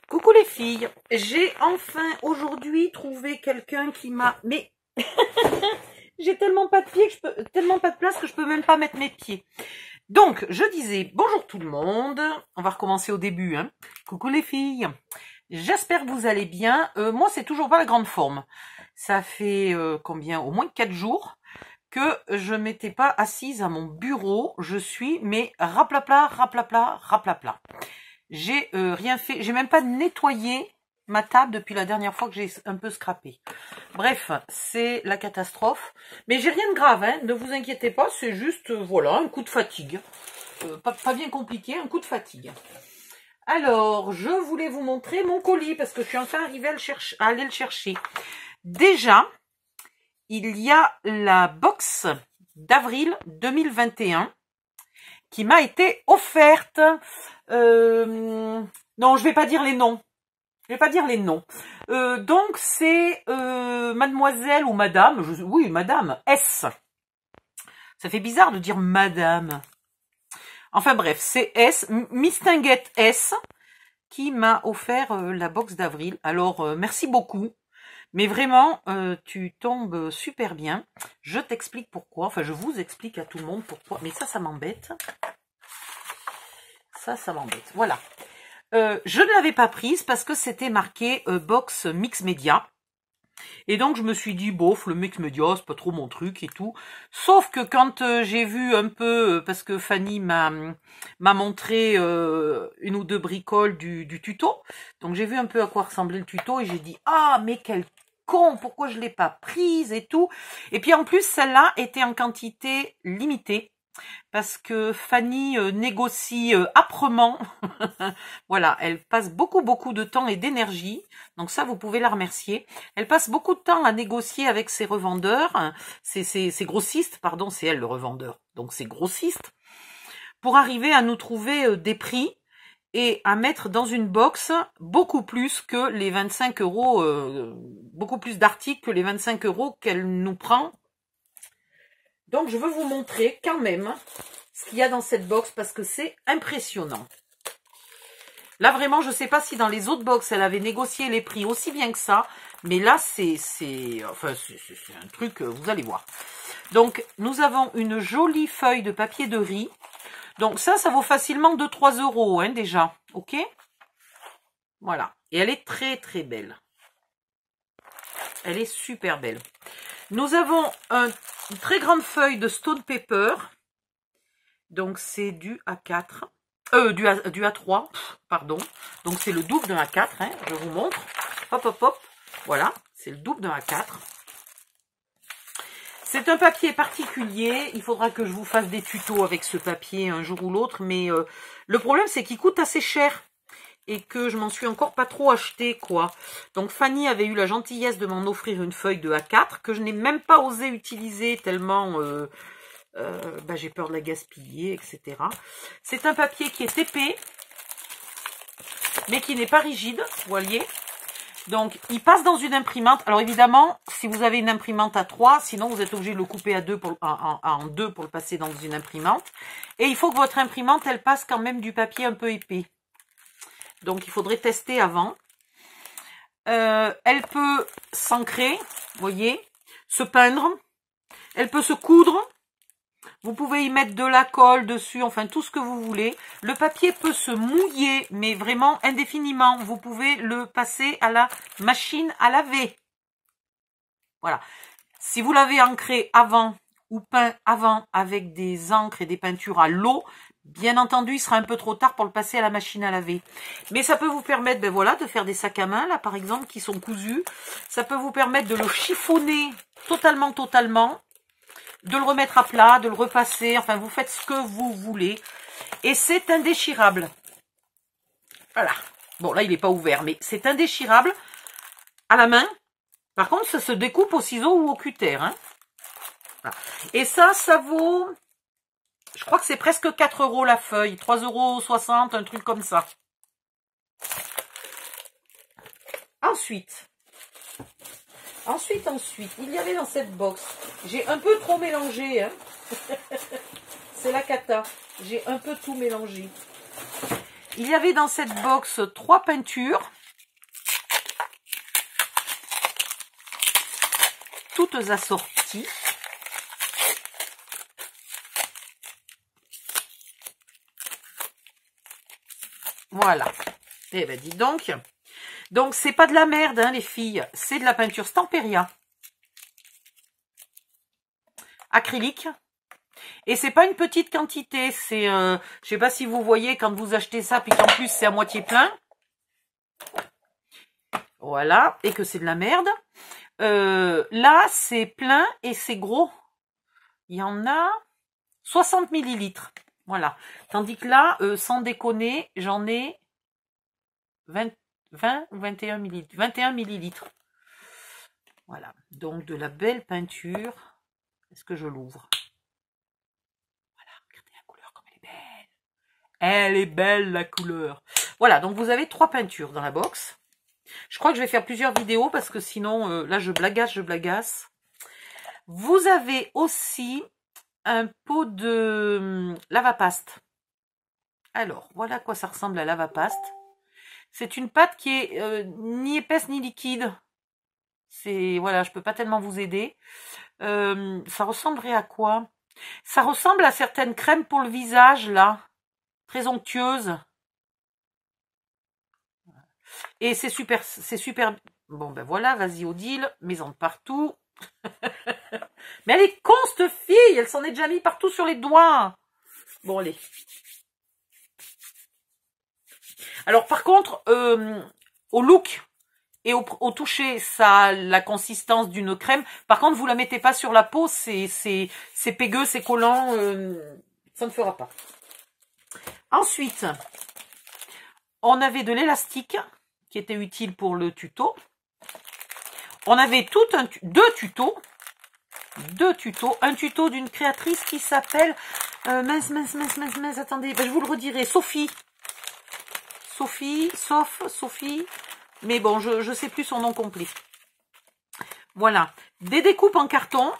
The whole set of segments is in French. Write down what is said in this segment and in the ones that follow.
Coucou les filles, j'ai enfin aujourd'hui trouvé quelqu'un qui m'a... Mais j'ai tellement pas de pieds, tellement pas de place que je peux même pas mettre mes pieds. Donc, je disais bonjour tout le monde. On va recommencer au début. Hein. Coucou les filles. J'espère que vous allez bien. Moi, c'est toujours pas la grande forme. Ça fait combien? Au moins 4 jours que je m'étais pas assise à mon bureau. Je suis, mais raplapla, raplapla, raplapla. J'ai rien fait, j'ai même pas nettoyé ma table depuis la dernière fois que j'ai un peu scrappé. Bref, c'est la catastrophe. Mais j'ai rien de grave, hein, ne vous inquiétez pas, c'est juste, voilà, un coup de fatigue. Pas bien compliqué, un coup de fatigue. Alors, je voulais vous montrer mon colis, parce que je suis enfin arrivée à aller le chercher. Déjà, il y a la box d'avril 2021 qui m'a été offerte. Non, je vais pas dire les noms. Je vais pas dire les noms. Donc c'est mademoiselle ou madame, oui madame S. Ça fait bizarre de dire madame. Enfin bref, c'est S, Miss Tinguette S, qui m'a offert la box d'avril. Alors merci beaucoup. Mais vraiment, tu tombes super bien. Je t'explique pourquoi. Enfin, je vous explique à tout le monde pourquoi. Mais ça m'embête. Ça m'embête. Voilà. Je ne l'avais pas prise parce que c'était marqué box mix média. Et donc je me suis dit, bof, le mix média, c'est pas trop mon truc et tout. Sauf que quand j'ai vu un peu, parce que Fanny m'a montré une ou deux bricoles du tuto. Donc j'ai vu un peu à quoi ressemblait le tuto et j'ai dit, ah mais quel con, pourquoi je l'ai pas prise et tout. Et puis en plus, celle-là était en quantité limitée. Parce que Fanny négocie âprement. Voilà, elle passe beaucoup de temps et d'énergie. Donc ça, vous pouvez la remercier. Elle passe beaucoup de temps à négocier avec ses revendeurs, ses grossistes, pardon, c'est elle le revendeur. Donc c'est grossiste, pour arriver à nous trouver des prix et à mettre dans une box beaucoup plus que les 25 €, beaucoup plus d'articles que les 25 € qu'elle nous prend. Donc, je veux vous montrer quand même ce qu'il y a dans cette box parce que c'est impressionnant. Là, vraiment, je ne sais pas si dans les autres box, elle avait négocié les prix aussi bien que ça. Mais là, c'est un truc, vous allez voir. Donc, nous avons une jolie feuille de papier de riz. Donc, ça vaut facilement 2-3 € hein, déjà. OK? Voilà. Et elle est très, très belle. Elle est super belle. Nous avons une très grande feuille de stone paper. Donc c'est du A4. Du A3, pardon. Donc c'est le double d'un A4. Hein, je vous montre. Hop, hop, hop. Voilà, c'est le double d'un A4. C'est un papier particulier. Il faudra que je vous fasse des tutos avec ce papier un jour ou l'autre. Mais le problème, c'est qu'il coûte assez cher. Et que je m'en suis encore pas trop acheté, quoi. Donc Fanny avait eu la gentillesse de m'en offrir une feuille de A4 que je n'ai même pas osé utiliser tellement j'ai peur de la gaspiller, etc. C'est un papier qui est épais, mais qui n'est pas rigide, vous voyez. Donc il passe dans une imprimante. Alors évidemment, si vous avez une imprimante à 3, sinon vous êtes obligé de le couper en deux pour le passer dans une imprimante. Et il faut que votre imprimante, elle passe quand même du papier un peu épais. Donc, il faudrait tester avant. Elle peut s'ancrer, vous voyez, se peindre. Elle peut se coudre. Vous pouvez y mettre de la colle dessus, enfin, tout ce que vous voulez. Le papier peut se mouiller, mais vraiment indéfiniment. Vous pouvez le passer à la machine à laver. Voilà. Si vous l'avez ancré avant ou peint avant avec des encres et des peintures à l'eau, bien entendu, il sera un peu trop tard pour le passer à la machine à laver. Mais ça peut vous permettre, ben voilà, de faire des sacs à main, là, par exemple, qui sont cousus. Ça peut vous permettre de le chiffonner totalement, de le remettre à plat, de le repasser. Enfin, vous faites ce que vous voulez. Et c'est indéchirable. Voilà. Bon, là, il n'est pas ouvert, mais c'est indéchirable à la main. Par contre, ça se découpe au ciseau ou au cutter. Hein. Voilà. Et ça vaut... Je crois que c'est presque 4 € la feuille. 3,60 €, un truc comme ça. Ensuite, il y avait dans cette box, j'ai un peu trop mélangé. Hein. C'est la cata. J'ai un peu tout mélangé. il y avait dans cette box 3 peintures. Toutes assorties. Voilà. Eh ben, dis donc. Donc, c'est pas de la merde, hein, les filles. C'est de la peinture Stamperia. Acrylique. Et c'est pas une petite quantité. C'est, je sais pas si vous voyez quand vous achetez ça, puis qu'en plus c'est à moitié plein. Voilà. Et que c'est de la merde. Là, c'est plein et c'est gros. Il y en a 60 millilitres. Voilà. Tandis que là, sans déconner, j'en ai 20 ou 21 millilitres. 21 millilitres. Voilà. Donc, de la belle peinture. Est-ce que je l'ouvre? Voilà. Regardez la couleur comme elle est belle. Elle est belle, la couleur. Voilà. Donc, vous avez 3 peintures dans la box. Je crois que je vais faire plusieurs vidéos parce que sinon, là, je blagasse. Vous avez aussi un pot de lavapaste. Alors, voilà à quoi ça ressemble la lavapaste. C'est une pâte qui est ni épaisse ni liquide. C'est, voilà, je peux pas tellement vous aider. Ça ressemblerait à quoi? Ça ressemble à certaines crèmes pour le visage, là. Très onctueuses. Et c'est super. Bon, ben voilà, vas-y, Odile, mets-en de partout. Mais elle est con, cette fille, elle s'en est déjà mis partout sur les doigts. Bon, allez. Alors, par contre, au look et au toucher, ça a la consistance d'une crème. Par contre, vous la mettez pas sur la peau, c'est pégueux, c'est collant, ça ne fera pas. Ensuite, on avait de l'élastique qui était utile pour le tuto. On avait deux tutos. Un tuto d'une créatrice qui s'appelle mince, attendez, ben, je vous le redirai, Sophie, mais bon, je sais plus son nom complet. Voilà, des découpes en carton.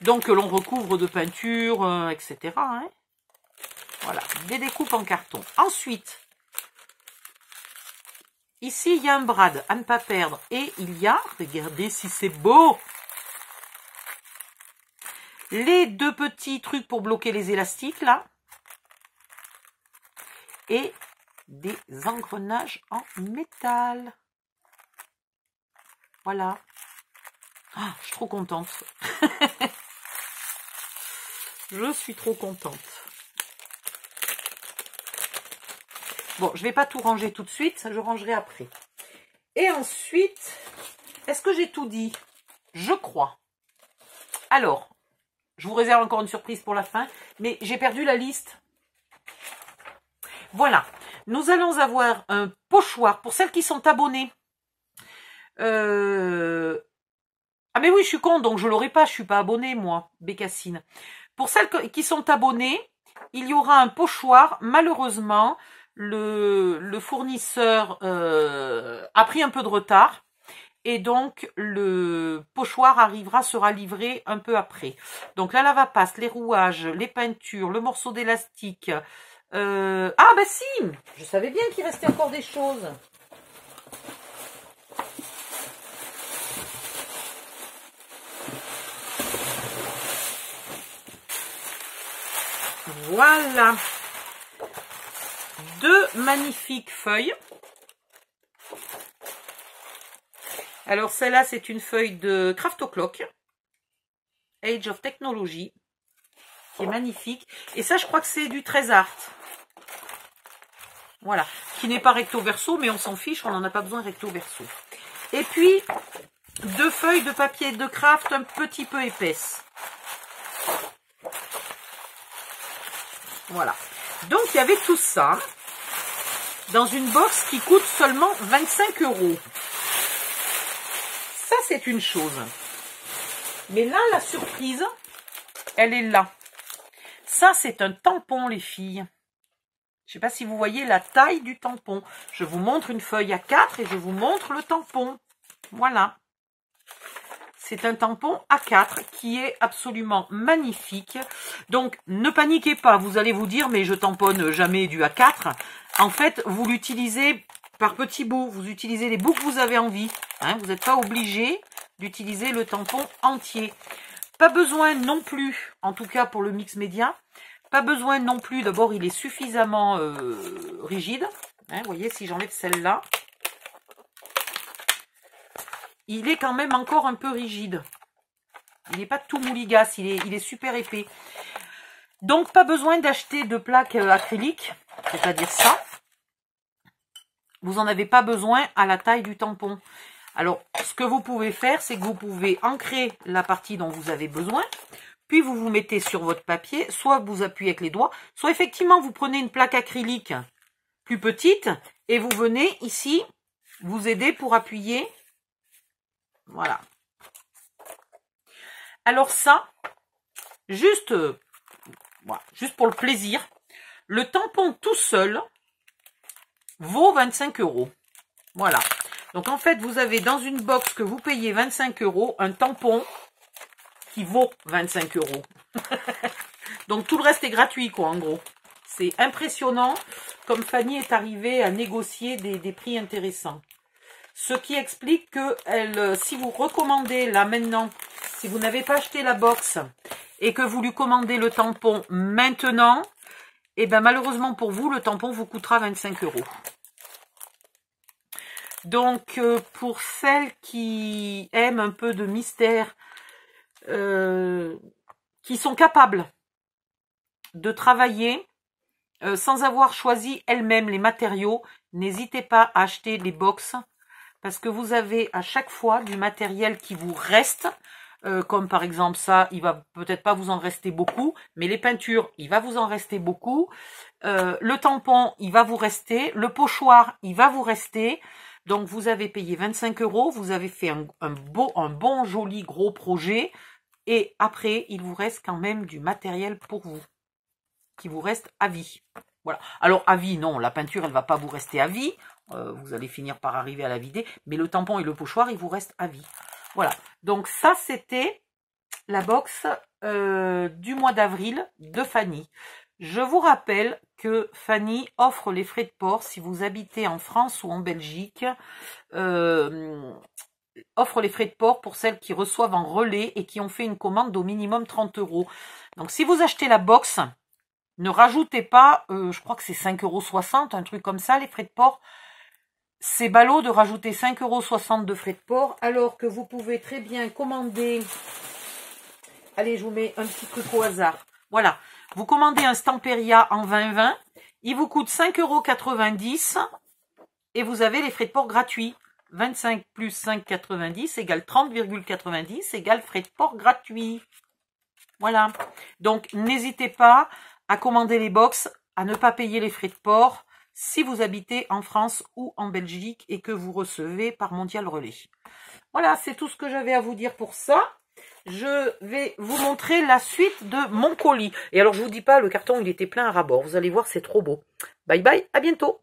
Donc, que l'on recouvre de peinture, etc. Hein. Voilà, des découpes en carton. Ensuite, ici, il y a un brad à ne pas perdre. Et il y a, regardez si c'est beau, les 2 petits trucs pour bloquer les élastiques, là. Et des engrenages en métal. Voilà. Ah, je suis trop contente. Je suis trop contente. Bon, je ne vais pas tout ranger tout de suite, ça je rangerai après. Et ensuite, est-ce que j'ai tout dit? Je crois. Alors, je vous réserve encore une surprise pour la fin, mais j'ai perdu la liste. Voilà, nous allons avoir un pochoir pour celles qui sont abonnées. Ah mais oui, je suis con, donc je l'aurai pas, je suis pas abonnée moi, Bécassine. Pour celles qui sont abonnées, il y aura un pochoir. Malheureusement, le fournisseur a pris un peu de retard. Et donc, le pochoir sera livré un peu après. Donc, la lavapaste, les rouages, les peintures, le morceau d'élastique. Ah, ben si! Je savais bien qu'il restait encore des choses. Voilà. 2 magnifiques feuilles. Alors, celle-là, c'est une feuille de Craft O'Clock. Age of Technology. Qui est magnifique. Et ça, je crois que c'est du 13 Art. Voilà. Qui n'est pas recto verso, mais on s'en fiche, on n'en a pas besoin recto verso. Et puis, 2 feuilles de papier de craft un petit peu épaisses. Voilà. Donc, il y avait tout ça dans une box qui coûte seulement 25 €. Ça, c'est une chose. Mais là, la surprise, elle est là. Ça, c'est un tampon, les filles. Je ne sais pas si vous voyez la taille du tampon. Je vous montre une feuille à 4 et je vous montre le tampon. Voilà. C'est un tampon A4 qui est absolument magnifique. Donc, ne paniquez pas. Vous allez vous dire, mais je tamponne jamais du A4. En fait, vous l'utilisez par petits bouts. Vous utilisez les bouts que vous avez envie. Hein, vous n'êtes pas obligé d'utiliser le tampon entier. Pas besoin non plus, en tout cas pour le mix média, pas besoin non plus, d'abord il est suffisamment rigide. Hein, vous voyez, si j'enlève celle-là, il est quand même encore un peu rigide. Il n'est pas tout mouligasse, il est super épais. Donc pas besoin d'acheter de plaques acryliques, c'est-à-dire ça. Vous n'en avez pas besoin à la taille du tampon. Alors, ce que vous pouvez faire, c'est que vous pouvez ancrer la partie dont vous avez besoin, puis vous vous mettez sur votre papier, soit vous appuyez avec les doigts, soit effectivement vous prenez une plaque acrylique plus petite et vous venez ici vous aider pour appuyer. Voilà. Alors ça, juste pour le plaisir, le tampon tout seul vaut 25 €. Voilà. Donc en fait, vous avez dans une box que vous payez 25 € un tampon qui vaut 25 €. Donc tout le reste est gratuit, quoi, en gros. C'est impressionnant comme Fanny est arrivée à négocier des prix intéressants. Ce qui explique que si vous recommandez là maintenant, si vous n'avez pas acheté la box et que vous lui commandez le tampon maintenant, et bien malheureusement pour vous, le tampon vous coûtera 25 €. Donc, pour celles qui aiment un peu de mystère, qui sont capables de travailler sans avoir choisi elles-mêmes les matériaux, n'hésitez pas à acheter les box parce que vous avez à chaque fois du matériel qui vous reste, comme par exemple ça, il va peut-être pas vous en rester beaucoup, mais les peintures, il va vous en rester beaucoup. Le tampon, il va vous rester. Le pochoir, il va vous rester. Donc, vous avez payé 25 €, vous avez fait un bon, joli, gros projet. Et après, il vous reste quand même du matériel pour vous, qui vous reste à vie. Voilà. Alors, à vie, non, la peinture, elle va pas vous rester à vie. Vous allez finir par arriver à la vider. Mais le tampon et le pochoir, il vous reste à vie. Voilà. Donc, ça, c'était la box du mois d'avril de Fanny. Je vous rappelle que Fanny offre les frais de port si vous habitez en France ou en Belgique. Offre les frais de port pour celles qui reçoivent en relais et qui ont fait une commande d'au minimum 30 €. Donc si vous achetez la box, ne rajoutez pas, je crois que c'est 5,60 €, un truc comme ça, les frais de port. C'est ballot de rajouter 5,60 € de frais de port, alors que vous pouvez très bien commander. Allez, je vous mets un petit truc au hasard. Voilà. Vous commandez un Stamperia en 20-20, il vous coûte 5,90 € et vous avez les frais de port gratuits. 25 plus 5,90 égale 30,90 égale frais de port gratuits. Voilà. Donc, n'hésitez pas à commander les box, à ne pas payer les frais de port si vous habitez en France ou en Belgique et que vous recevez par Mondial Relais. Voilà, c'est tout ce que j'avais à vous dire pour ça. Je vais vous montrer la suite de mon colis. Et alors, je vous dis pas, le carton, il était plein à ras-bord. Vous allez voir, c'est trop beau. Bye bye, à bientôt.